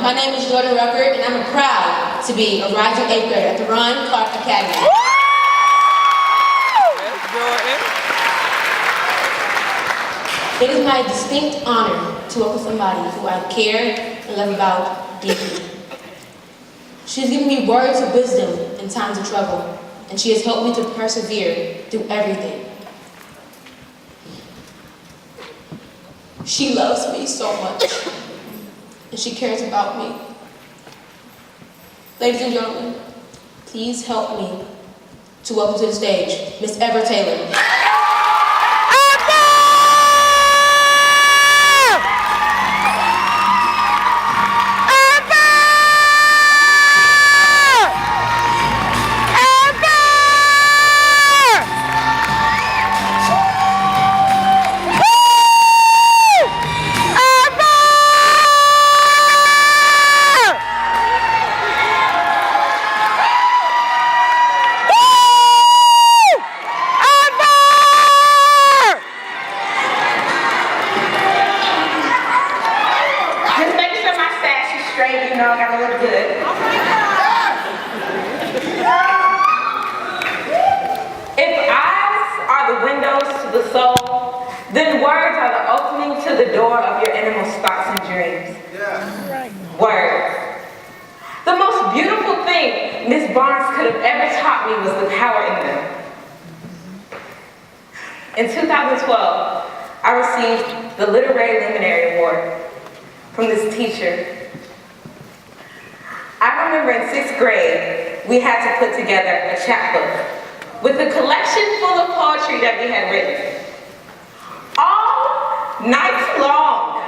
My name is Jordan Rucker, and I'm proud to be a rising 8th grader at the Ron Clark Academy. It is my distinct honor to work with somebody who I care and love about deeply. She has given me words of wisdom in times of trouble, and she has helped me to persevere through everything. She loves me so much, and she cares about me. Ladies and gentlemen, please help me to welcome to the stage Miss Ever Taylor. Then words are the opening to the door of your innermost thoughts and dreams. Yeah. Right. Words. The most beautiful thing Miss Barnes could have ever taught me was the power in them. In 2012, I received the Literary Luminary Award from this teacher. I remember in 6th grade, we had to put together a chapbook with a collection full of poetry that we had written. All night long.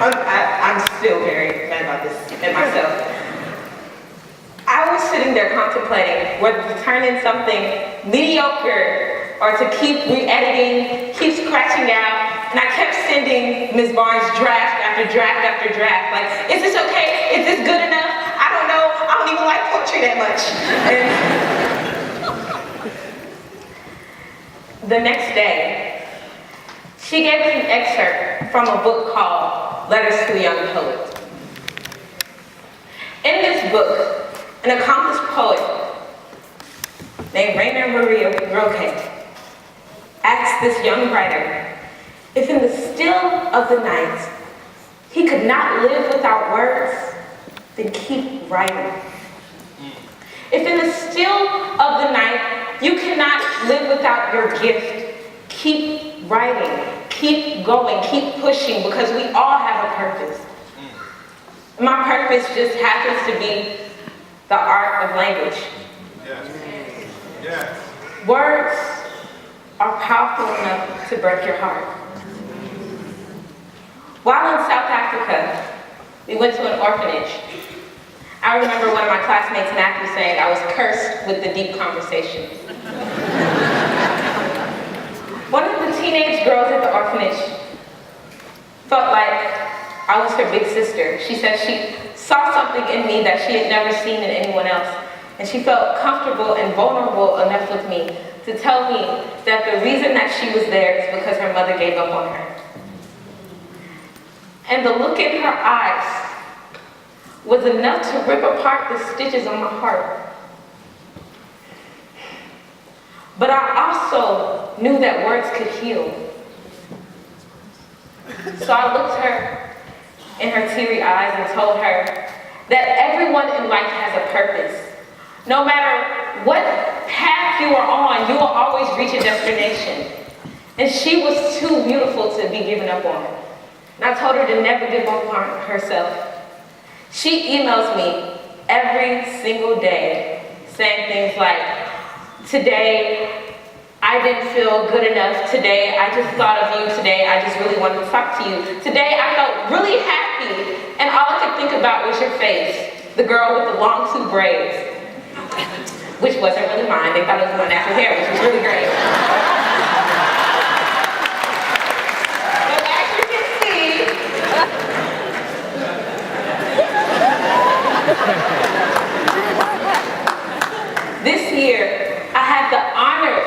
I'm still very mad about this and myself. I was sitting there contemplating whether to turn in something mediocre or to keep re-editing, keep scratching out, and I kept sending Ms. Barnes draft after draft after draft. Like, is this okay? Is this good enough? I don't know. I don't even like poetry that much. The next day, she gave us an excerpt from a book called Letters to a Young Poet. In this book, an accomplished poet named Rainer Maria Rilke asked this young writer if in the still of the night he could not live without words, then keep writing. If in the still of the night you cannot live without your gift, keep writing, keep going, keep pushing, because we all have a purpose. My purpose just happens to be the art of language. Yes. Yes. Words are powerful enough to break your heart. While in South Africa, we went to an orphanage. I remember one of my classmates, Matthew, saying I was cursed with the deep conversations. One of the teenage girls at the orphanage felt like I was her big sister. She said she saw something in me that she had never seen in anyone else, and she felt comfortable and vulnerable enough with me to tell me that the reason that she was there is because her mother gave up on her. And the look in her eyes was enough to rip apart the stitches on my heart. But I also knew that words could heal. So I looked her in her teary eyes and told her that everyone in life has a purpose. No matter what path you are on, you will always reach a destination. And she was too beautiful to be given up on. And I told her to never give up on herself. She emails me every single day saying things like, today I didn't feel good enough, today I just thought of you, today I just really wanted to talk to you, today I felt really happy and all I could think about was your face, the girl with the long 2 braids, which wasn't really mine. They thought it was my natural hair, which was really great. But as you can see, this year, I had the honor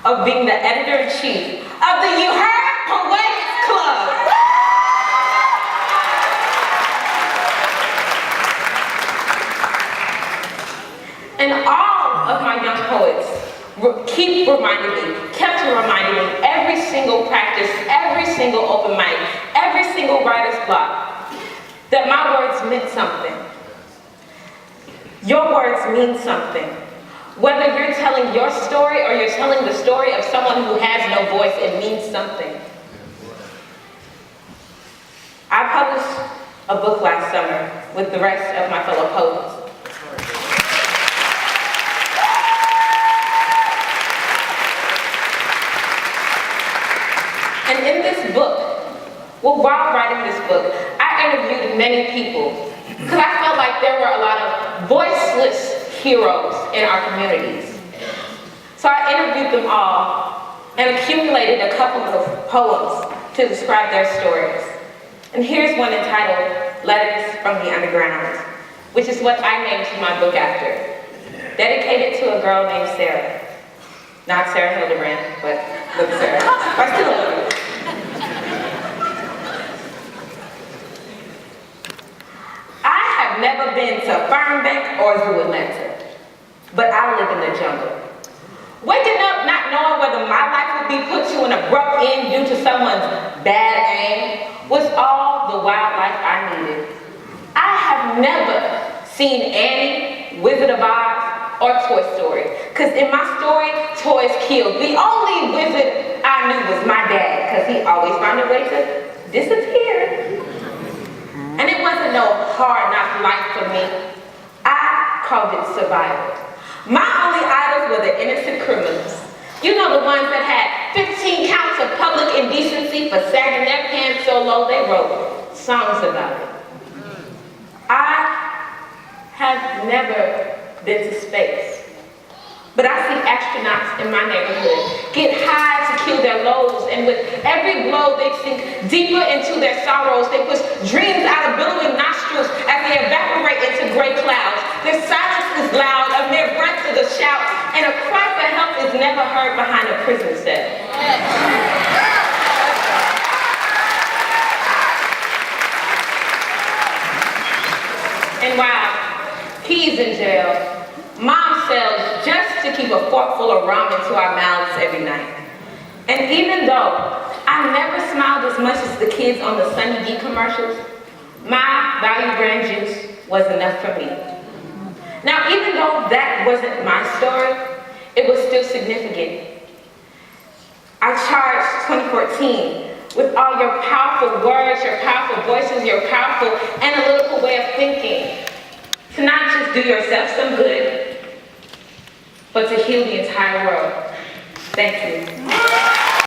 of being the editor-in-chief of the You Heard Poetics Club. kept reminding me every single practice, every single open mic, every single writer's block, that my words meant something. Your words mean something. Whether you're telling your story or you're telling the story of someone who has no voice, it means something. I published a book last summer with the rest of my fellow poets. And in this book, well, while writing this book, I interviewed many people because I felt like there were a lot of voiceless heroes in our communities. So I interviewed them all and accumulated a couple of poems to describe their stories. And here's one entitled Letters from the Underground, which is what I named my book after. Dedicated to a girl named Sarah. Not Sarah Hildebrand, but look Sarah. I still love her. I have never been to Fernbank or Zoo Atlanta, but I live in the jungle. Waking up not knowing whether my life would be put to an abrupt end due to someone's bad aim was all the wildlife I needed. I have never seen Annie, Wizard of Oz, or Toy Story, because in my story, toys killed. The only wizard I knew was my dad, because he always found a way to disappear. And it wasn't no hard knock life for me. I called it survival. My only idols were the innocent criminals. You know, the ones that had 15 counts of public indecency for sagging their pants so low they wrote songs about it. I have never been to space, but I see astronauts in my neighborhood get high to kill their loads, and with every blow they sink deeper into their sorrows. They push dreams out of billowing nostrils as they evaporate into gray clouds. Their silence is loud, a mere breath is a shout, and a cry for help is never heard behind a prison cell. And while he's in jail, Mom sells just to keep a fork full of ramen to our mouths every night. And even though I never smiled as much as the kids on the Sunny D commercials, my value brand juice was enough for me. Now, even though that wasn't my story, it was still significant. I charged 2014 with all your powerful words, your powerful voices, your powerful analytical way of thinking, to not just do yourself some good, but to heal the entire world. Thank you.